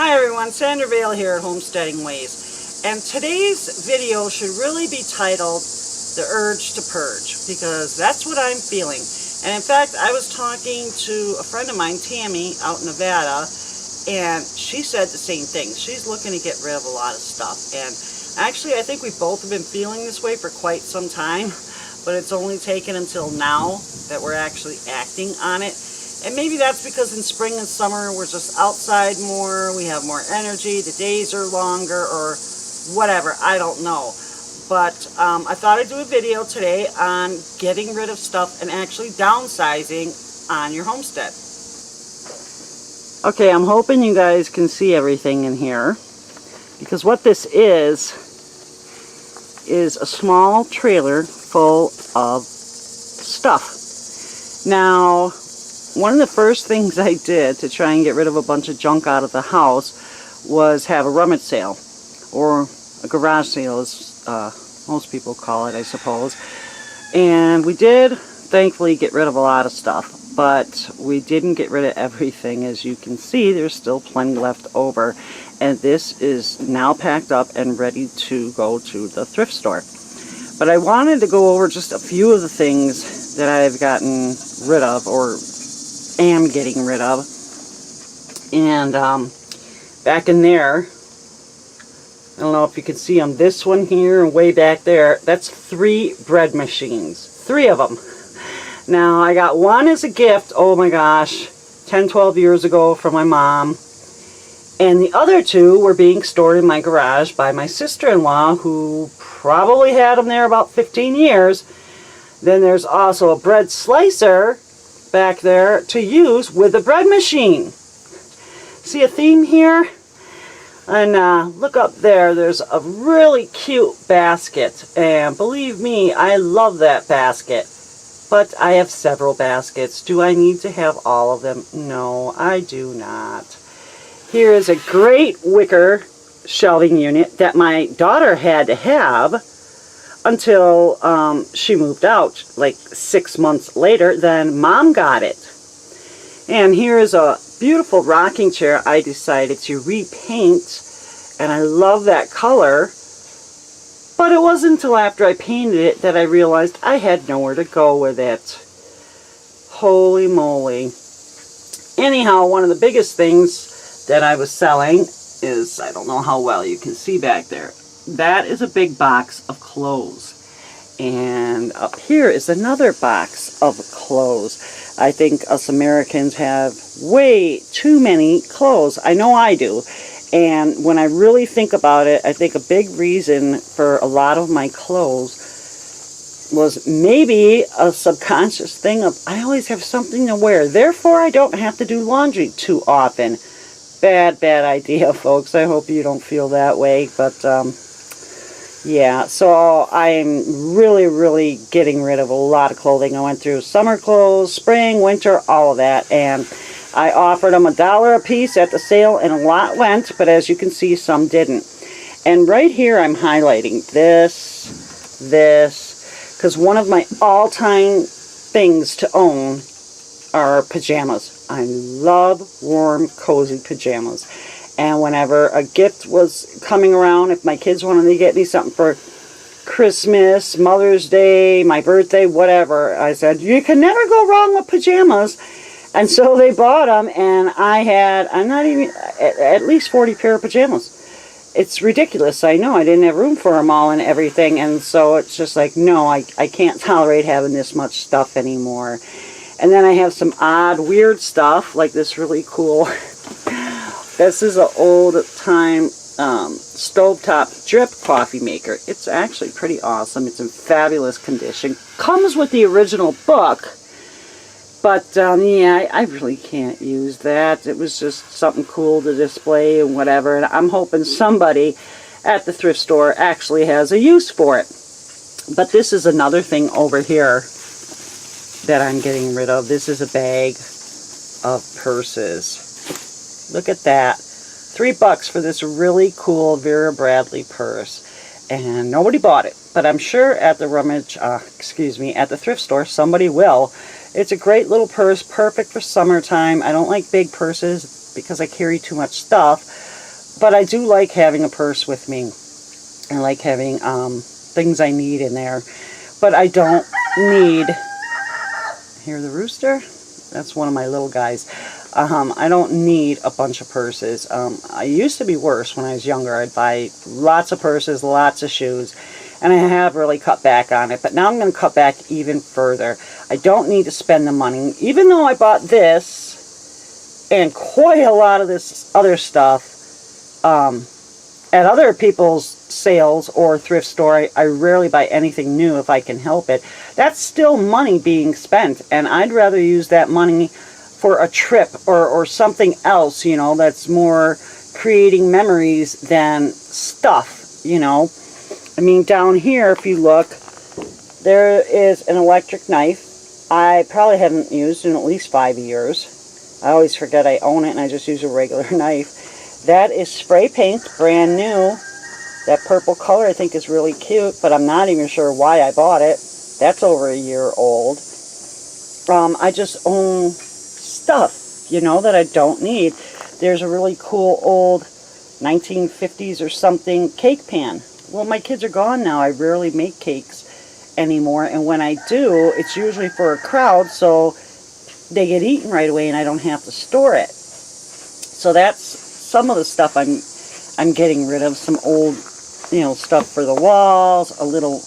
Hi everyone, Sandra Vale here at Homesteading Ways, and today's video should really be titled The Urge to Purge, because that's what I'm feeling. And in fact, I was talking to a friend of mine, Tammy, out in Nevada, and she said the same thing. She's looking to get rid of a lot of stuff, and actually I think we both have been feeling this way for quite some time, but it's only taken until now that we're actually acting on it. And maybe that's because in spring and summer we're just outside more, we have more energy, the days are longer, or whatever, I don't know. But I thought I'd do a video today on getting rid of stuff and actually downsizing on your homestead. Okay, I'm hoping you guys can see everything in here, because what this is a small trailer full of stuff. Now, one of the first things I did to try and get rid of a bunch of junk out of the house was have a rummage sale, or a garage sale as most people call it, I suppose. And we did thankfully get rid of a lot of stuff, but we didn't get rid of everything. As you can see, there's still plenty left over, and this is now packed up and ready to go to the thrift store. But I wanted to go over just a few of the things that I've gotten rid of, or am getting rid of. And back in there, I don't know if you can see them, this one here and way back there, that's 3 bread machines, 3 of them. Now I got one as a gift, oh my gosh, 10-12 years ago from my mom, and the other 2 were being stored in my garage by my sister-in-law, who probably had them there about 15 years. Then there's also a bread slicer back there to use with the bread machine. See a theme here? And look up there, there's a really cute basket, and believe me, I love that basket. But I have several baskets. Do I need to have all of them? No, I do not. Here is a great wicker shelving unit that my daughter had to have until she moved out, like 6 months later. Then Mom got it. And here is a beautiful rocking chair I decided to repaint, and I love that color. But it wasn't until after I painted it that I realized I had nowhere to go with it. Holy moly. Anyhow, one of the biggest things that I was selling is, I don't know how well you can see back there, that is a big box of clothes. And up here is another box of clothes. I think us Americans have way too many clothes. I know I do. And when I really think about it, I think a big reason for a lot of my clothes was maybe a subconscious thing of, I always have something to wear, therefore I don't have to do laundry too often. Bad idea, folks. I hope you don't feel that way. But yeah, so I'm really getting rid of a lot of clothing. I went through summer clothes, spring, winter, all of that, and I offered them $1 a piece at the sale, and a lot went, but as you can see, some didn't. And right here I'm highlighting this, because one of my all-time things to own are pajamas. I love warm, cozy pajamas. And whenever a gift was coming around, if my kids wanted to get me something for Christmas, Mother's Day, my birthday, whatever, I said, you can never go wrong with pajamas. And so they bought them, and I had, I'm not even, at least 40 pair of pajamas. It's ridiculous, I know. I didn't have room for them all and everything, and so it's just like, no, I can't tolerate having this much stuff anymore. And then I have some odd, weird stuff, like this really cool, this is an old-time stovetop drip coffee maker. It's actually pretty awesome. It's in fabulous condition. Comes with the original book. But, yeah, I really can't use that. It was just something cool to display and whatever. And I'm hoping somebody at the thrift store actually has a use for it. But this is another thing over here that I'm getting rid of. This is a bag of purses. Look at that. $3 for this really cool Vera Bradley purse. And nobody bought it. But I'm sure at the at the thrift store, somebody will. It's a great little purse, perfect for summertime. I don't like big purses because I carry too much stuff. But I do like having a purse with me. I like having things I need in there. But I don't need... Hear the rooster? That's one of my little guys. I don't need a bunch of purses. I used to be worse when I was younger. I'd buy lots of purses, lots of shoes, and I have really cut back on it. But now I'm going to cut back even further. I don't need to spend the money. Even though I bought this and quite a lot of this other stuff at other people's sales or thrift store, I rarely buy anything new if I can help it. That's still money being spent, and I'd rather use that money for a trip or something else, you know, that's more creating memories than stuff, you know. I mean, down here, if you look, there is an electric knife. I probably haven't used in at least 5 years. I always forget I own it, and I just use a regular knife. That is spray paint, brand new. That purple color I think is really cute, but I'm not even sure why I bought it. That's over a year old. I just own stuff, you know, that I don't need. There's a really cool old 1950s or something cake pan. Well, my kids are gone now. I rarely make cakes anymore, and when I do, it's usually for a crowd, so they get eaten right away and I don't have to store it. So that's some of the stuff I'm getting rid of. Some old, you know, stuff for the walls, a little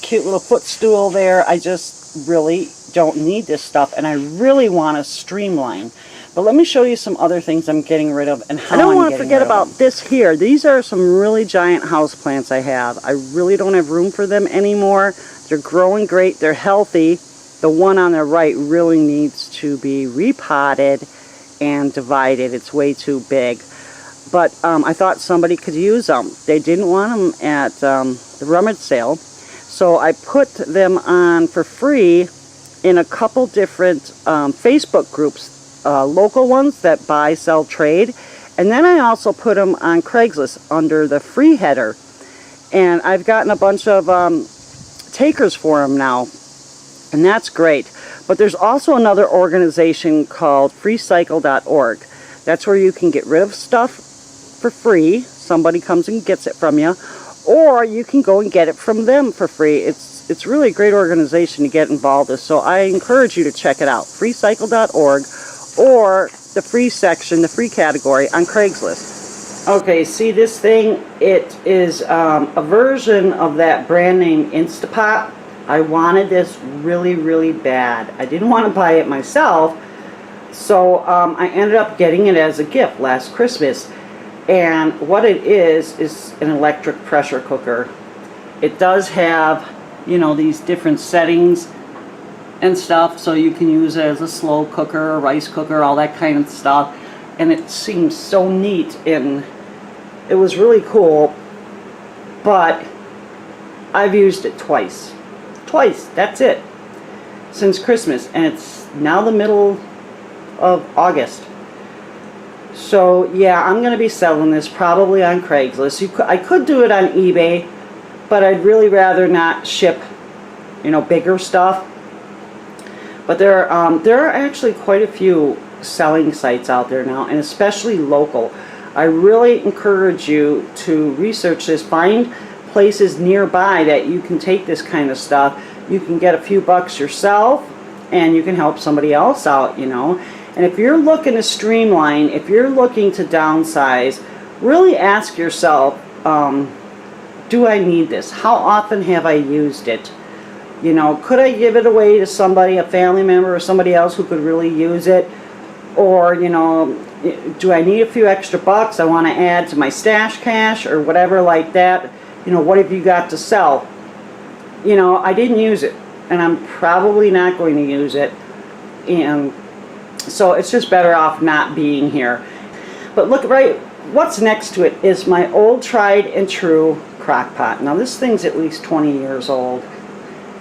cute little footstool there. I just really don't need this stuff, and I really want to streamline. But let me show you some other things I'm getting rid of and how I don't want to forget about this here. These are some really giant houseplants I have. I really don't have room for them anymore. They're growing great. They're healthy. The one on the right really needs to be repotted and divided. It's way too big. But I thought somebody could use them. They didn't want them at the rummage sale. So I put them on for free in a couple different Facebook groups, local ones that buy, sell, trade. And then I also put them on Craigslist under the free header. And I've gotten a bunch of takers for them now. And that's great. But there's also another organization called freecycle.org. That's where you can get rid of stuff for free. Somebody comes and gets it from you. Or you can go and get it from them for free. It's really a great organization to get involved with. So I encourage you to check it out. freecycle.org or the free section, the free category on Craigslist. Okay, see this thing? It is a version of that brand name Instapot. I wanted this really, really bad. I didn't want to buy it myself, so I ended up getting it as a gift last Christmas. And what it is an electric pressure cooker. It does have, you know, these different settings and stuff, so you can use it as a slow cooker, a rice cooker, all that kind of stuff. And it seems so neat, and it was really cool, but I've used it twice. That's it, since Christmas, and it's now the middle of August. So yeah, I'm going to be selling this probably on Craigslist. I could do it on eBay, but I'd really rather not ship, you know, bigger stuff. But there are actually quite a few selling sites out there now, and especially local. I really encourage you to research this. Find places nearby that you can take this kind of stuff. You can get a few bucks yourself, and you can help somebody else out, you know. And if you're looking to streamline, if you're looking to downsize, really ask yourself, do I need this? How often have I used it? You know, could I give it away to somebody, a family member or somebody else who could really use it? Or, you know, do I need a few extra bucks I want to add to my stash cash or whatever like that? You know, what have you got to sell? You know, I didn't use it, and I'm probably not going to use it. And so it's just better off not being here. But look, right, what's next to it is my old tried and true crock pot. Now this thing's at least 20 years old.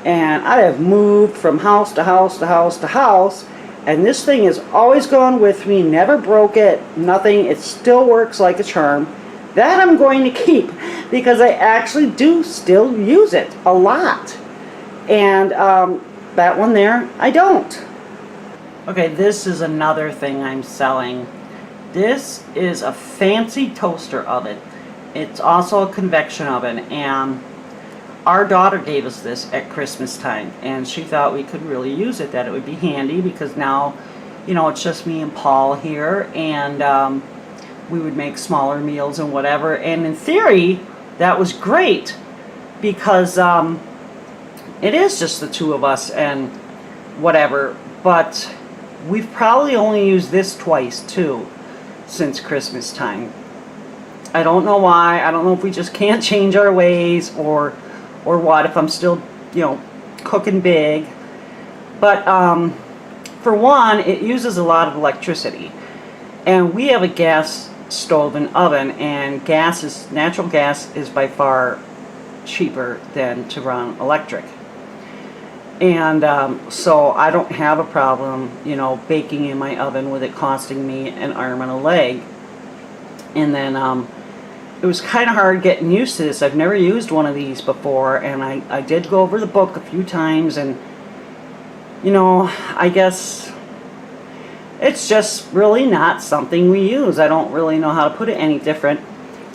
And I have moved from house to house to house to house. And this thing has always gone with me, never broke it, nothing. It still works like a charm. That I'm going to keep because I actually do still use it a lot. And that one there, I don't. Okay, this is another thing I'm selling. This is a fancy toaster oven. It's also a convection oven, and our daughter gave us this at Christmas time, and she thought we could really use it, that it would be handy, because now, you know, it's just me and Paul here, and we would make smaller meals and whatever. And in theory, that was great, because it is just the two of us and whatever. But we've probably only used this twice too since Christmas time. I don't know why. I don't know if we just can't change our ways, or what, if I'm still, you know, cooking big. But for one, it uses a lot of electricity, and we have a gas stove and oven, and natural gas is by far cheaper than to run electric. And so I don't have a problem, you know, baking in my oven with it costing me an arm and a leg. And then it was kind of hard getting used to this. I've never used one of these before, and I did go over the book a few times, and you know, I guess it's just really not something we use. I don't really know how to put it any different.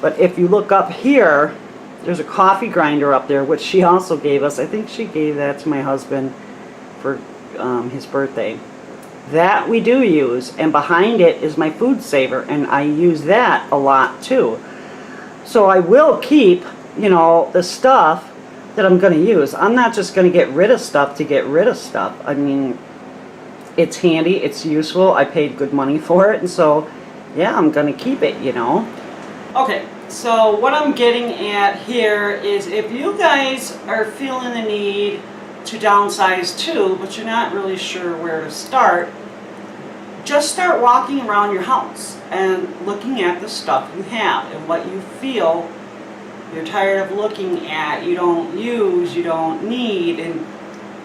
But if you look up here, there's a coffee grinder up there, which she also gave us. I think she gave that to my husband for his birthday. That we do use, and behind it is my food saver, and I use that a lot too. So I will keep, you know, the stuff that I'm going to use. I'm not just going to get rid of stuff to get rid of stuff. I mean, it's handy, it's useful, I paid good money for it, and so yeah, I'm going to keep it, you know. Okay, so what I'm getting at here is, if you guys are feeling the need to downsize too, but you're not really sure where to start, just start walking around your house and looking at the stuff you have and what you feel you're tired of looking at, you don't use, you don't need. And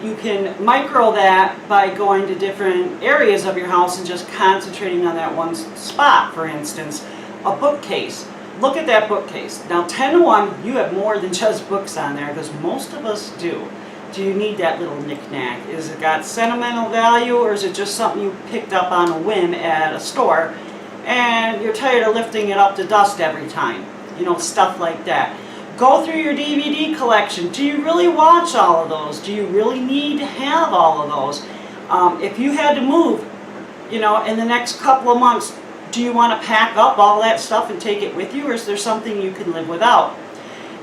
you can micro that by going to different areas of your house and just concentrating on that one spot. For instance, a bookcase. Look at that bookcase. Now 10 to 1, you have more than just books on there, because most of us do. Do you need that little knick-knack? Is it got sentimental value, or is it just something you picked up on a whim at a store and you're tired of lifting it up to dust every time? You know, stuff like that. Go through your DVD collection. Do you really watch all of those? Do you really need to have all of those? If you had to move, you know, in the next couple of months, do you want to pack up all that stuff and take it with you, or is there something you can live without?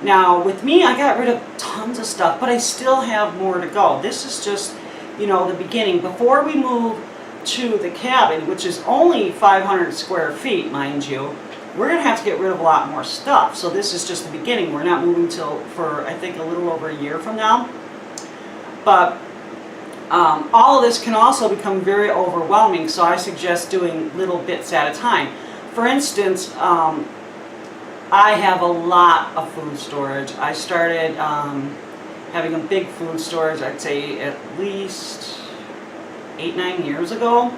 Now, with me, I got rid of tons of stuff, but I still have more to go. This is just, you know, the beginning. Before we move to the cabin, which is only 500 square feet, mind you, we're going to have to get rid of a lot more stuff. So this is just the beginning. We're not moving till, for I think, a little over a year from now. But all of this can also become very overwhelming, so I suggest doing little bits at a time. For instance, I have a lot of food storage. I started having a big food storage, I'd say at least 8-9 years ago.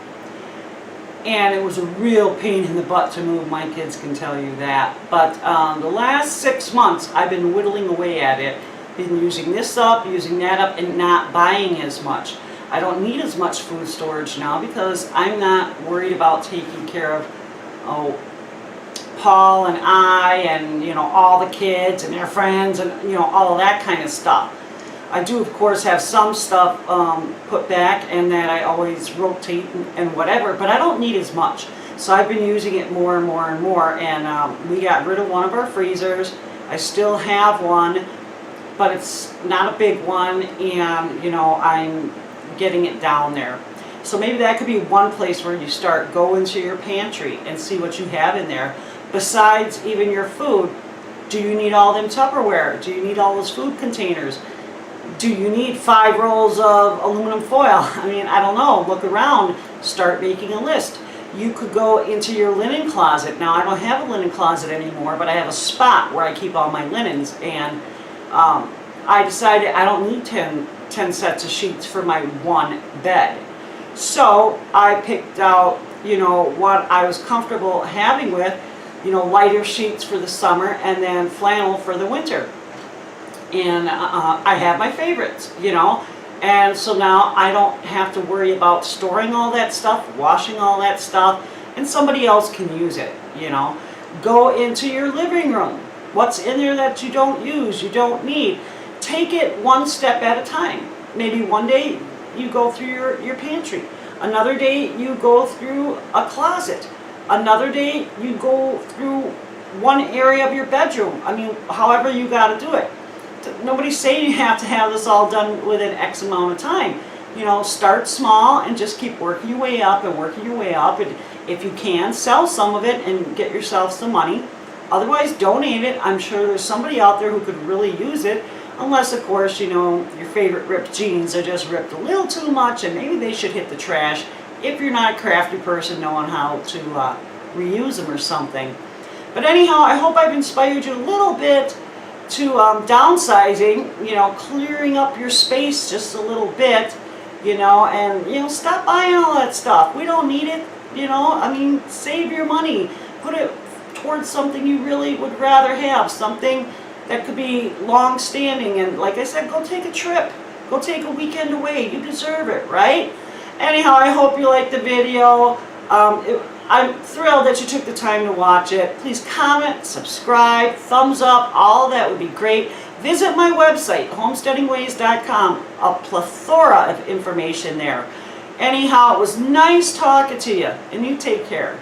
And it was a real pain in the butt to move, my kids can tell you that. But the last 6 months, I've been whittling away at it. Been using this up, using that up, and not buying as much. I don't need as much food storage now, because I'm not worried about taking care of, Paul and I, and you know, all the kids and their friends, and you know, all of that kind of stuff. I do, of course, have some stuff put back, and that I always rotate and whatever, but I don't need as much. So I've been using it more and more and more, and we got rid of one of our freezers. I still have one, but it's not a big one, and you know, I'm getting it down there. So maybe that could be one place where you start. Go into your pantry and see what you have in there. Besides even your food, do you need all them Tupperware? Do you need all those food containers? Do you need 5 rolls of aluminum foil? I mean, I don't know. Look around. Start making a list. You could go into your linen closet. Now, I don't have a linen closet anymore, but I have a spot where I keep all my linens. And I decided I don't need 10 sets of sheets for my one bed. So I picked out, you know, what I was comfortable having with, you know, lighter sheets for the summer and then flannel for the winter. And I have my favorites, you know, and so now I don't have to worry about storing all that stuff, washing all that stuff. and somebody else can use it, you know. Go into your living room. What's in there that you don't use, you don't need? Take it one step at a time. Maybe one day you go through your pantry. Another day you go through a closet. Another day you go through one area of your bedroom. I mean, however you got to do it. Nobody's saying you have to have this all done within X amount of time. You know, start small and just keep working your way up and working your way up. And if you can, sell some of it and get yourself some money. Otherwise, donate it. I'm sure there's somebody out there who could really use it. Unless, of course, you know, your favorite ripped jeans are just ripped a little too much and maybe they should hit the trash if you're not a crafty person knowing how to reuse them or something. But anyhow, I hope I've inspired you a little bit to downsizing, you know, clearing up your space just a little bit, you know, and, you know, stop buying all that stuff. We don't need it, you know. I mean, save your money. Put it towards something you really would rather have, something that could be long-standing. And like I said, go take a trip. Go take a weekend away. You deserve it, right? Anyhow, I hope you liked the video. I'm thrilled that you took the time to watch it. Please comment, subscribe, thumbs up, all of that would be great. Visit my website, homesteadingways.com, a plethora of information there. Anyhow, it was nice talking to you, and you take care.